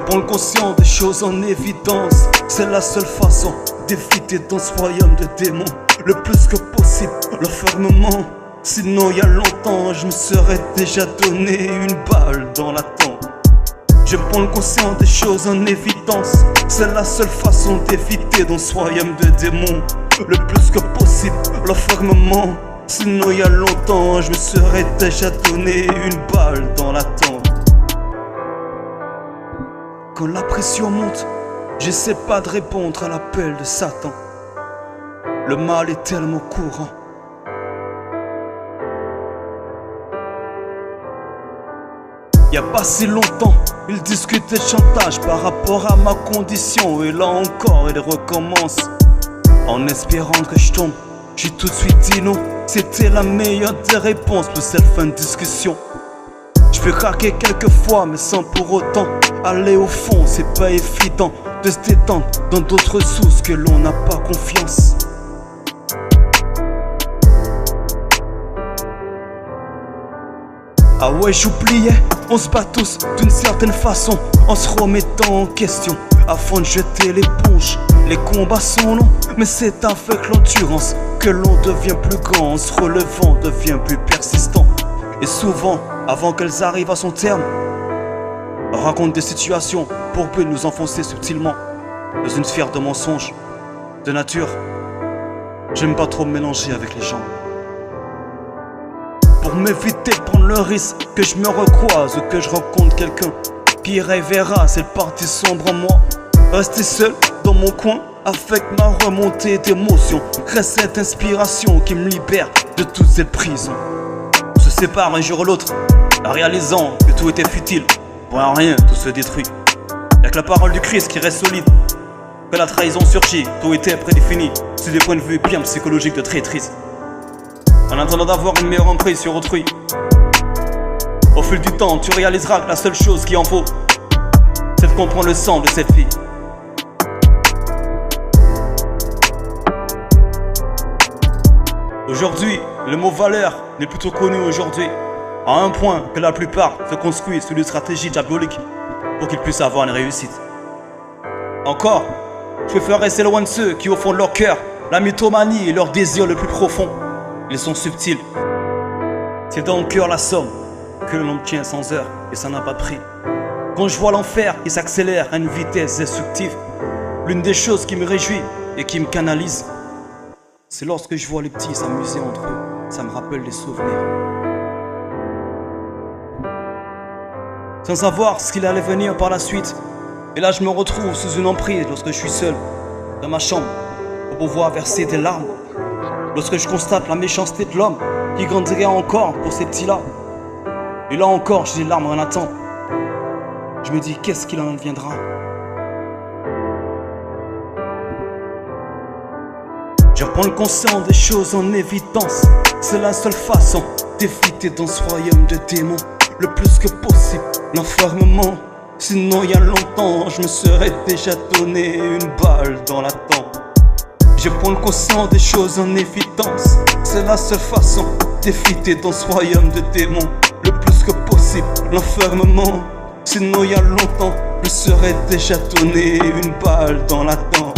prends le conscient des choses en évidence. C'est la seule façon d'éviter dans ce royaume de démons le plus que possible l'enfermement. Sinon y a longtemps je me serais déjà donné une balle dans la tempe. Je prends le conscient des choses en évidence. C'est la seule façon d'éviter dans ce royaume de démons le plus que possible l'enfermement. Sinon y a longtemps je me serais déjà donné une balle dans la tempe. Quand la pression monte, j'essaie pas de répondre à l'appel de Satan. Le mal est tellement courant. Y a pas si longtemps, ils discutaient de chantage par rapport à ma condition. Et là encore, ils recommencent en espérant que je tombe. J'ai tout de suite dit non, c'était la meilleure des réponses pour cette fin de discussion. Je peux craquer quelques fois, mais sans pour autant aller au fond. C'est pas évident de se détendre dans d'autres sources que l'on n'a pas confiance. Ah ouais, j'oubliais, on se bat tous d'une certaine façon, en se remettant en question afin de jeter l'éponge. Les combats sont longs, mais c'est avec l'endurance que l'on devient plus grand. En se relevant, devient plus persistant. Et souvent, avant qu'elles arrivent à son terme, on raconte des situations pour but de nous enfoncer subtilement dans une sphère de mensonges. De nature, j'aime pas trop me mélanger avec les gens. Pour m'éviter de prendre le risque que je me recroise ou que je rencontre quelqu'un qui révéra cette partie sombre en moi. Rester seul dans mon coin avec ma remontée d'émotions, reste cette inspiration qui me libère de toute cette prison. On se sépare un jour ou l'autre, en réalisant que tout était futile. Pour rien, tout se détruit. Y'a que la parole du Christ qui reste solide. Que la trahison surgit, tout était prédéfini. C'est des points de vue bien psychologiques de traîtrise. En attendant d'avoir une meilleure emprise sur autrui, au fil du temps, tu réaliseras que la seule chose qui en vaut, c'est de comprendre le sens de cette vie. Aujourd'hui, le mot valeur n'est plutôt connu aujourd'hui, à un point que la plupart se construisent sur des stratégies diaboliques pour qu'ils puissent avoir une réussite. Encore, je préfère rester loin de ceux qui, au fond de leur cœur, la mythomanie et leur désir le plus profond. Ils sont subtils. C'est dans le cœur la somme que l'on obtient sans heure et ça n'a pas de prix. Quand je vois l'enfer qui s'accélère à une vitesse destructive, l'une des choses qui me réjouit et qui me canalise, c'est lorsque je vois les petits s'amuser entre eux. Ça me rappelle des souvenirs. Sans savoir ce qu'il allait venir par la suite. Et là je me retrouve sous une emprise lorsque je suis seul dans ma chambre pour pouvoir verser des larmes. Lorsque je constate la méchanceté de l'homme qui grandirait encore pour ces petits-là. Et là encore, j'ai des larmes en attente. Je me dis, qu'est-ce qu'il en adviendra? Je prends le conscient des choses en évidence. C'est la seule façon d'éviter dans ce royaume de démons le plus que possible l'enfermement. Sinon, il y a longtemps, je me serais déjà donné une balle dans la tempe. Je prends le conscient des choses en évidence. C'est la seule façon d'éviter dans ce royaume de démons le plus que possible l'enfermement. Sinon il y a longtemps, je serais déjà donné une balle dans la tempe.